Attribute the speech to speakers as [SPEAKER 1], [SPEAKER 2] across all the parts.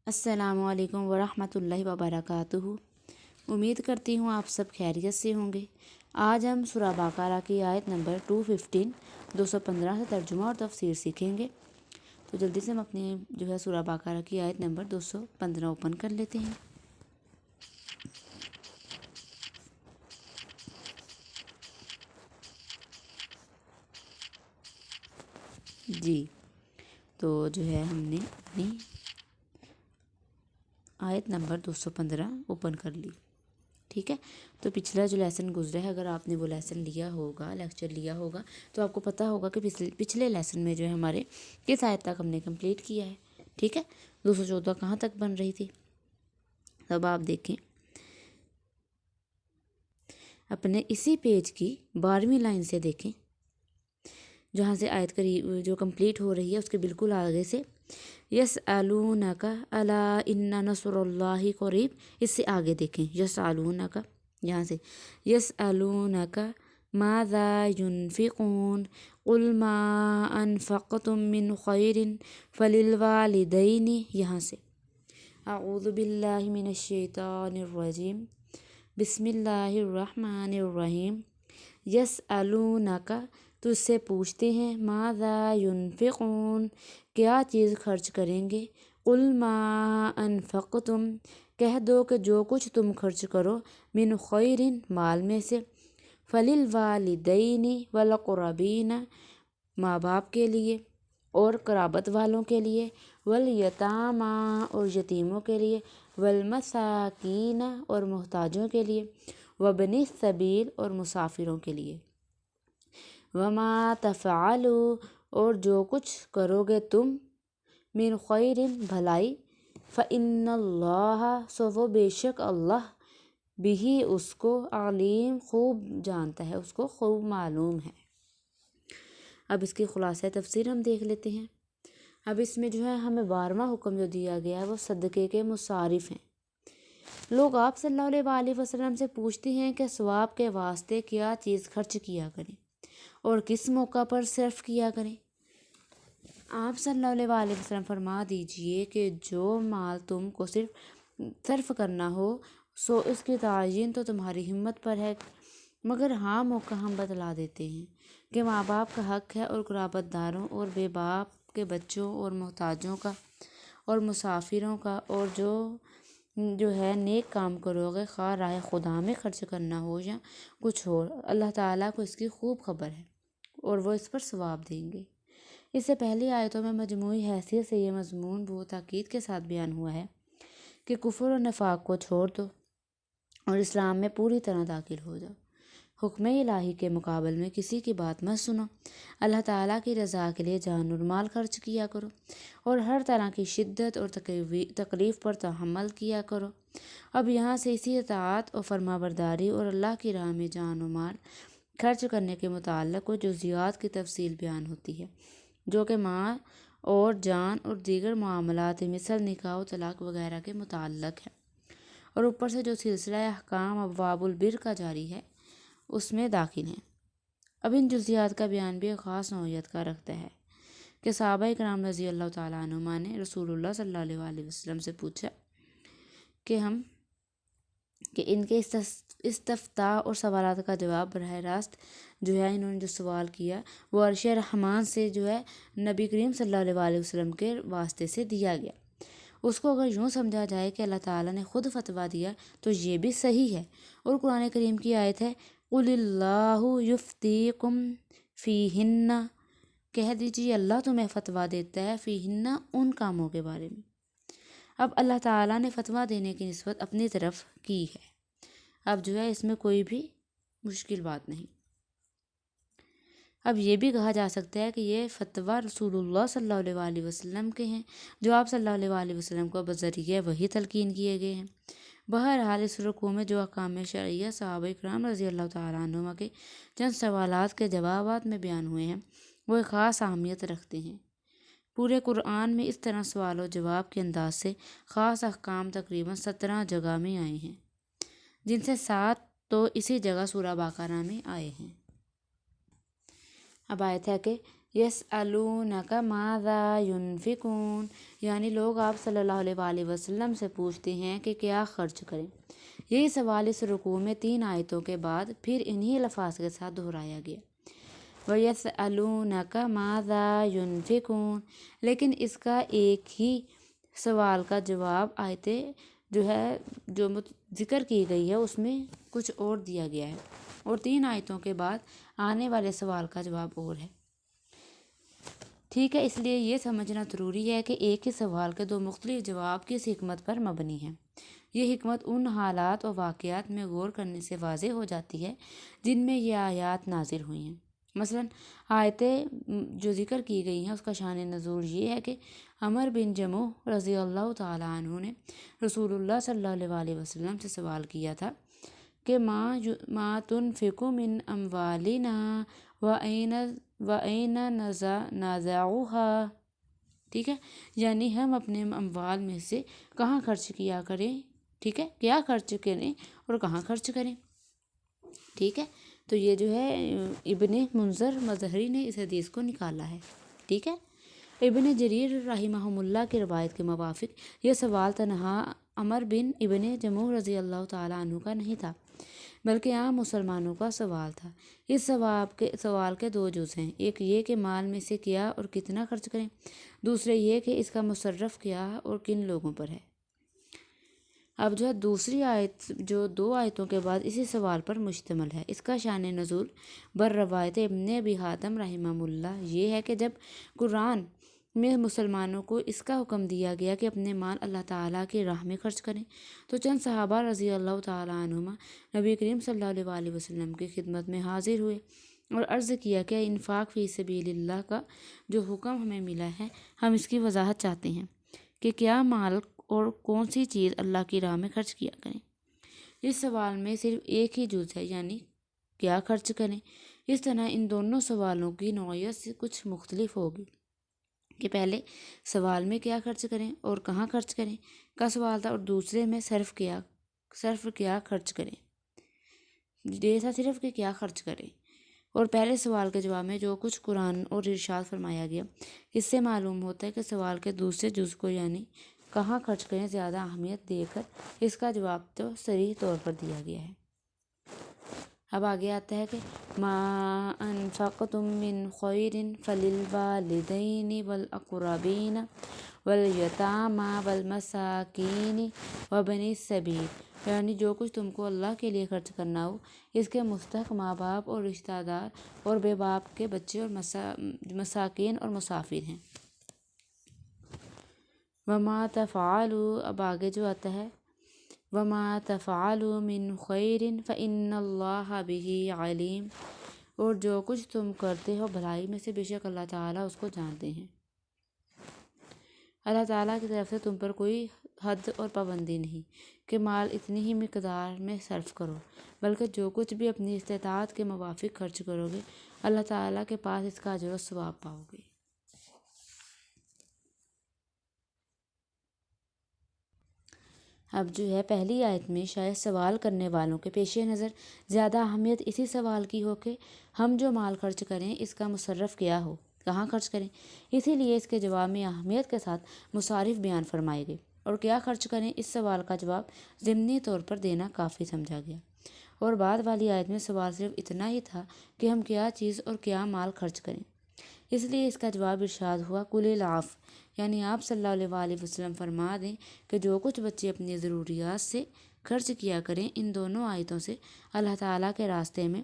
[SPEAKER 1] السلام علیکم ورحمۃ اللہ وبرکاتہ۔ امید کرتی ہوں آپ سب خیریت سے ہوں گے۔ آج ہم سورہ بقرہ کی آیت نمبر 215 سے ترجمہ اور تفسیر سیکھیں گے۔ تو جلدی سے ہم اپنی سورہ بقرہ کی آیت نمبر 215 اوپن کر لیتے ہیں۔ جی تو ہم نے اپنی آیت نمبر 215 اوپن کر لی، ٹھیک ہے۔ تو پچھلا جو لیسن گزرا ہے، اگر آپ نے وہ لیسن لیا ہوگا، لیکچر لیا ہوگا، تو آپ کو پتہ ہوگا کہ پچھلے لیسن میں ہمارے کس آیت تک ہم نے کمپلیٹ کیا ہے، ٹھیک ہے۔ 214 کہاں تک بن رہی تھی، اب آپ دیکھیں اپنے اسی پیج کی 12ویں لائن سے دیکھیں، جہاں سے آیت جو کمپلیٹ ہو رہی ہے اس کے بالکل آگے سے یسألونک الا ان نصر اللہ قریب، اس سے آگے دیکھیں یسألونک، یہاں سے یسألونک ماذا ينفقون قل ما انفقتم من خیر فللوالدین، یہاں سے اعوذ باللہ من الشیطان الرجیم بسم اللہ الرحمن الرحیم۔ یسألونک، تو اس سے پوچھتے ہیں، ماذا ينفقون، کیا چیز خرچ کریں گے، قل ما انفقتم، کہہ دو کہ جو کچھ تم خرچ کرو، من خیر، مال میں سے، فللوالدین والاقربین، ماں باپ کے لیے اور قرابت والوں کے لیے، والیتامی، اور یتیموں کے لیے، والمساکین، اور محتاجوں کے لیے، وابن السبیل، اور مسافروں کے لیے، وما تفعلوا، اور جو کچھ کرو گے تم، من خیر، بھلائی، فإن اللہ، سو وہ بے شک اللہ، بھی اس کو، علیم، خوب جانتا ہے، اس کو خوب معلوم ہے۔ اب اس کی خلاصہ تفسیر ہم دیکھ لیتے ہیں۔ اب اس میں ہمیں 12واں حکم جو دیا گیا ہے وہ صدقے کے مصارف ہیں۔ لوگ آپ صلی اللہ علیہ وسلم سے پوچھتے ہیں کہ ثواب کے واسطے کیا چیز خرچ کیا کریں اور کس موقع پر صرف کیا کریں۔ آپ صلی اللہ علیہ وسلم فرما دیجئے کہ جو مال تم کو صرف کرنا ہو، سو اس کی تعین تو تمہاری ہمت پر ہے، مگر ہاں موقع ہم بتلا دیتے ہیں کہ ماں باپ کا حق ہے، اور قرابت داروں اور بے باپ کے بچوں اور محتاجوں کا اور مسافروں کا، اور جو ہے نیک کام کرو گے، خواہ راہ خدا میں خرچ کرنا ہو یا کچھ اور، اللہ تعالیٰ کو اس کی خوب خبر ہے اور وہ اس پر ثواب دیں گے۔ اس سے پہلی آیتوں میں مجموعی حیثیت سے یہ مضمون بہت تاکید کے ساتھ بیان ہوا ہے کہ کفر و نفاق کو چھوڑ دو اور اسلام میں پوری طرح داخل ہو جاؤ۔ حکم الہی کے مقابل میں کسی کی بات مت سنو، اللہ تعالیٰ کی رضا کے لیے جان اور مال خرچ کیا کرو، اور ہر طرح کی شدت اور تکلیف پر تحمل کیا کرو۔ اب یہاں سے اسی اطاعت اور فرما برداری اور اللہ کی راہ میں جان و مال خرچ کرنے کے متعلق کچھ جزیات کی تفصیل بیان ہوتی ہے، جو کہ مال اور جان اور دیگر معاملات مثل نکاح و طلاق وغیرہ کے متعلق ہے، اور اوپر سے جو سلسلہ احکام ابواب البر کا جاری ہے اس میں داخل ہیں۔ اب ان جزیات کا بیان بھی ایک خاص نوعیت کا رکھتا ہے کہ صحابہ اکرام رضی اللہ تعالیٰ عنہما نے رسول اللہ صلی اللہ علیہ وسلم سے پوچھا کہ ان کے استفتاء اور سوالات کا جواب براہ راست انہوں نے جو سوال کیا وہ عرش رحمان سے نبی کریم صلی اللہ علیہ وسلم کے واسطے سے دیا گیا۔ اس کو اگر یوں سمجھا جائے کہ اللہ تعالیٰ نے خود فتویٰ دیا تو یہ بھی صحیح ہے، اور قرآن کریم کی آیت ہے قُلِ اللَّهُ يُفْتِيكُمْ فِيهِنَّ، کہہ دیجیے اللہ تمہیں فتویٰ دیتا ہے فیہن، ان کاموں کے بارے میں۔ اب اللہ تعالیٰ نے فتویٰ دینے کی نسبت اپنی طرف کی ہے، اب اس میں کوئی بھی مشکل بات نہیں۔ اب یہ بھی کہا جا سکتا ہے کہ یہ فتویٰ رسول اللہ صلی اللہ علیہ وسلم کے ہیں، جو آپ صلی اللہ علیہ وسلم کو بذریعہ وحی تلقین کیے گئے ہیں۔ بہرحال اس رکوع میں جو احکام شرعیہ صحابہ اکرام رضی اللہ تعالیٰ عنہما کے چند سوالات کے جوابات میں بیان ہوئے ہیں، وہ ایک خاص اہمیت رکھتے ہیں۔ پورے قرآن میں اس طرح سوال و جواب کے انداز سے خاص احکام تقریباً 17 جگہ میں آئے ہیں، جن سے 7 تو اسی جگہ سورہ بقرہ میں آئے ہیں۔ اب آیت ہے کہ یسألونک ماذا ینفقون، یعنی لوگ آپ صلی اللہ علیہ وآلہ وسلم سے پوچھتے ہیں کہ کیا خرچ کریں۔ یہی سوال اس رکوع میں 3 آیتوں کے بعد پھر انہی الفاظ کے ساتھ دہرایا گیا، وَيَسْأَلُونَكَ مَاذَا يُنْفِقُونَ، لیکن اس کا ایک ہی سوال کا جواب آیتیں جو ذکر کی گئی ہے اس میں کچھ اور دیا گیا ہے، اور 3 آیتوں کے بعد آنے والے سوال کا جواب اور ہے۔ ٹھیک ہے، اس لیے یہ سمجھنا ضروری ہے کہ ایک ہی سوال کے 2 مختلف جواب کس حکمت پر مبنی ہیں۔ یہ حکمت ان حالات و واقعات میں غور کرنے سے واضح ہو جاتی ہے جن میں یہ آیات نازل ہوئی ہیں۔ مثلا آیتیں جو ذکر کی گئی ہیں اس کا شان نزول یہ ہے کہ عمر بن جموح رضی اللہ تعالیٰ عنہ نے رسول اللہ صلی اللہ علیہ وآلہ وسلم سے سوال کیا تھا کہ ما تنفق من اموالنا وَأَيْنَ نَزَعُهَا، ٹھیک ہے، یعنی ہم اپنے اموال میں سے کہاں خرچ کیا کریں، ٹھیک ہے، کیا خرچ کریں اور کہاں خرچ کریں، ٹھیک ہے۔ تو یہ جو ہے ابن منذر مظہری نے اس حدیث کو نکالا ہے، ٹھیک ہے۔ ابن جریر رحمہ اللہ کی روایت کے موافق یہ سوال تنہا عمر بن ابن جموح رضی اللہ تعالیٰ عنہ کا نہیں تھا بلکہ عام مسلمانوں کا سوال تھا۔ اس سوال کے 2 جز ہیں، ایک یہ کہ مال میں سے کیا اور کتنا خرچ کریں، دوسرے یہ کہ اس کا مصرف کیا اور کن لوگوں پر ہے۔ اب جو ہے دوسری آیت جو 2 آیتوں کے بعد اسی سوال پر مشتمل ہے، اس کا شان نزول بر روایت ابن ابی حاتم رحمہ اللہ یہ ہے کہ جب قرآن میں مسلمانوں کو اس کا حکم دیا گیا کہ اپنے مال اللہ تعالیٰ کی راہ میں خرچ کریں تو چند صحابہ رضی اللہ تعالیٰ عنہما نبی کریم صلی اللہ علیہ وآلہ وسلم کی خدمت میں حاضر ہوئے اور عرض کیا کہ انفاق فی سبیل اللہ کا جو حکم ہمیں ملا ہے ہم اس کی وضاحت چاہتے ہیں کہ کیا مال اور کون سی چیز اللہ کی راہ میں خرچ کیا کریں۔ اس سوال میں صرف ایک ہی جز ہے، یعنی کیا خرچ کریں۔ اس طرح ان دونوں سوالوں کی نوعیت سے کچھ مختلف ہوگی کہ پہلے سوال میں کیا خرچ کریں اور کہاں خرچ کریں کا سوال تھا، اور دوسرے میں صرف کیا خرچ کریں، جیسا صرف کہ کیا خرچ کریں، اور پہلے سوال کے جواب میں جو کچھ قرآن اور ارشاد فرمایا گیا اس سے معلوم ہوتا ہے کہ سوال کے دوسرے جز کو یعنی کہاں خرچ کریں زیادہ اہمیت دے کر اس کا جواب تو صریح طور پر دیا گیا ہے۔ اب آگے آتا ہے کہ ما انفقتم من خیر فللوالدین والاقربین والیتامی والمساکین وابن السبیل، یعنی جو کچھ تم کو اللہ کے لیے خرچ کرنا ہو اس کے مستحق ماں باپ اور رشتہ دار اور بے باپ کے بچے اور مساکین اور مسافر ہیں۔ وما تفعلوا، اب آگے جو آتا ہے وما تفعلوا من خیر فإن اللہ بہ علیم، اور جو کچھ تم کرتے ہو بھلائی میں سے بے شک اللہ تعالیٰ اس کو جانتے ہیں۔ اللہ تعالیٰ کی طرف سے تم پر کوئی حد اور پابندی نہیں کہ مال اتنی ہی مقدار میں صرف کرو، بلکہ جو کچھ بھی اپنی استطاعت کے موافق خرچ کرو گے اللہ تعالیٰ کے پاس اس کا اجر و ثواب پاؤ گے۔ اب جو ہے پہلی آیت میں شاید سوال کرنے والوں کے پیش نظر زیادہ اہمیت اسی سوال کی ہو کہ ہم جو مال خرچ کریں اس کا مصرف کیا ہو، کہاں خرچ کریں، اسی لیے اس کے جواب میں اہمیت کے ساتھ مصارف بیان فرمائے گئے، اور کیا خرچ کریں اس سوال کا جواب ضمنی طور پر دینا کافی سمجھا گیا، اور بعد والی آیت میں سوال صرف اتنا ہی تھا کہ ہم کیا چیز اور کیا مال خرچ کریں، اس لیے اس کا جواب ارشاد ہوا قل العفو، یعنی آپ صلی اللہ علیہ وآلہ وسلم فرما دیں کہ جو کچھ بچے اپنی ضروریات سے خرچ کیا کریں۔ ان دونوں آیتوں سے اللہ تعالیٰ کے راستے میں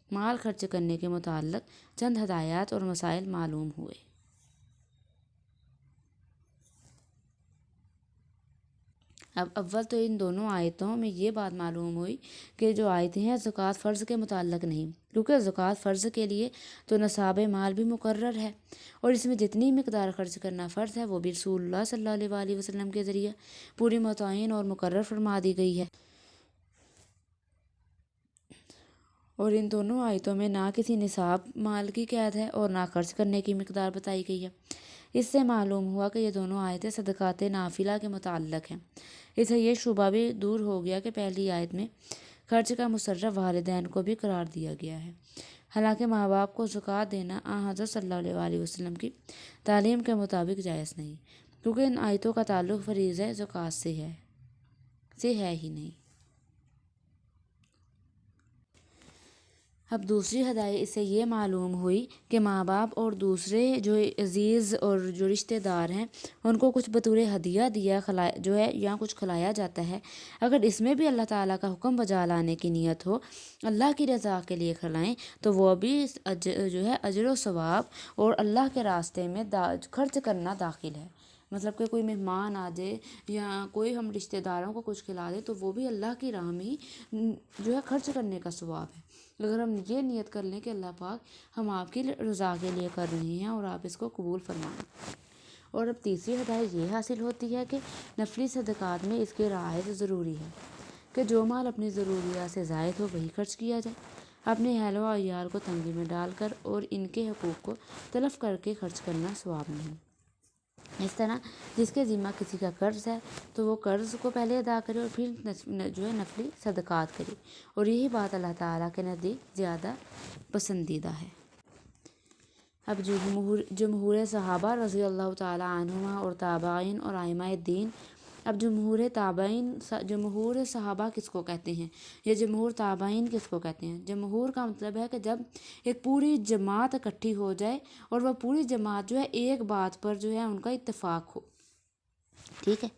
[SPEAKER 1] مال خرچ کرنے کے متعلق چند ہدایات اور مسائل معلوم ہوئے۔ اب اول تو ان دونوں آیتوں میں یہ بات معلوم ہوئی کہ جو آیتیں ہیں زکوٰۃ فرض کے متعلق نہیں، کیونکہ زکوٰۃ فرض کے لیے تو نصاب مال بھی مقرر ہے، اور اس میں جتنی مقدار خرچ کرنا فرض ہے وہ بھی رسول اللہ صلی اللہ علیہ وآلہ وسلم کے ذریعے پوری متعین اور مقرر فرما دی گئی ہے۔ اور ان دونوں آیتوں میں نہ کسی نصاب مال کی قید ہے اور نہ خرچ کرنے کی مقدار بتائی گئی ہے۔ اس سے معلوم ہوا کہ یہ دونوں آیتیں صدقات نافلہ کے متعلق ہیں۔ اس سے یہ شبہ بھی دور ہو گیا کہ پہلی آیت میں خرچ کا مصرف والدین کو بھی قرار دیا گیا ہے، حالانکہ ماں باپ کو زکوٰۃ دینا حضرت صلی اللہ علیہ وسلم کی تعلیم کے مطابق جائز نہیں، کیونکہ ان آیتوں کا تعلق فریضہ زکوٰۃ سے ہے ہی نہیں۔ اب دوسری ہدایت اس سے یہ معلوم ہوئی کہ ماں باپ اور دوسرے جو عزیز اور جو رشتہ دار ہیں ان کو کچھ بطور ہدیہ دیا جو ہے یا کچھ کھلایا جاتا ہے، اگر اس میں بھی اللہ تعالیٰ کا حکم بجا لانے کی نیت ہو، اللہ کی رضا کے لیے کھلائیں، تو وہ بھی جو ہے اجر و ثواب اور اللہ کے راستے میں خرچ کرنا داخل ہے۔ مطلب کہ کوئی مہمان آ جائے یا کوئی ہم رشتہ داروں کو کچھ کھلا دیں تو وہ بھی اللہ کی راہ میں ہی جو ہے خرچ کرنے کا ثواب ہے۔ اگر ہم یہ نیت کر لیں کہ اللہ پاک ہم آپ کی رضا کے لیے کر رہے ہیں اور آپ اس کو قبول فرمائیں۔ اور اب تیسری ہدایت یہ حاصل ہوتی ہے کہ نفلی صدقات میں اس کی رعایت ضروری ہے کہ جو مال اپنی ضروریات سے زائد ہو وہی خرچ کیا جائے، اپنے اہل و عیال کو تنگی میں ڈال کر اور ان کے حقوق کو تلف کر کے خرچ کرنا ثواب نہیں۔ اس طرح جس کے ذمہ کسی کا قرض ہے تو وہ قرض کو پہلے ادا کرے اور پھر جو ہے نفلی صدقات کرے، اور یہی بات اللہ تعالیٰ کے نزدیک زیادہ پسندیدہ ہے۔ اب جمہور صحابہ رضی اللہ تعالیٰ عنہما اور تابعین اور ائمہ دین، اب جمہور صحابہ کس کو کہتے ہیں یا جمہور تابعین کس کو کہتے ہیں؟ جمہور کا مطلب ہے کہ جب ایک پوری جماعت اکٹھی ہو جائے اور وہ پوری جماعت جو ہے ایک بات پر جو ہے ان کا اتفاق ہو، ٹھیک ہے۔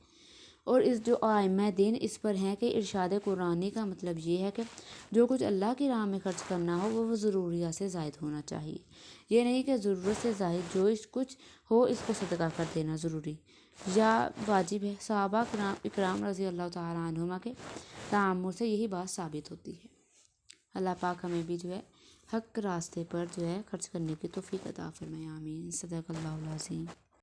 [SPEAKER 1] اور اس جو ائمہ دین اس پر ہیں کہ ارشاد قرآنی کا مطلب یہ ہے کہ جو کچھ اللہ کی راہ میں خرچ کرنا ہو وہ ضروریات سے زائد ہونا چاہیے، یہ نہیں کہ ضرورت سے زائد جو کچھ ہو اس کو صدقہ کر دینا ضروری یا واجب ہے۔ صحابہ اکرام رضی اللہ تعالیٰ عنہما کے تعامل سے یہی بات ثابت ہوتی ہے۔ اللہ پاک ہمیں بھی جو ہے حق راستے پر جو ہے خرچ کرنے کی توفیق عطا فرمائے، آمین۔ صدق اللہ العظیم۔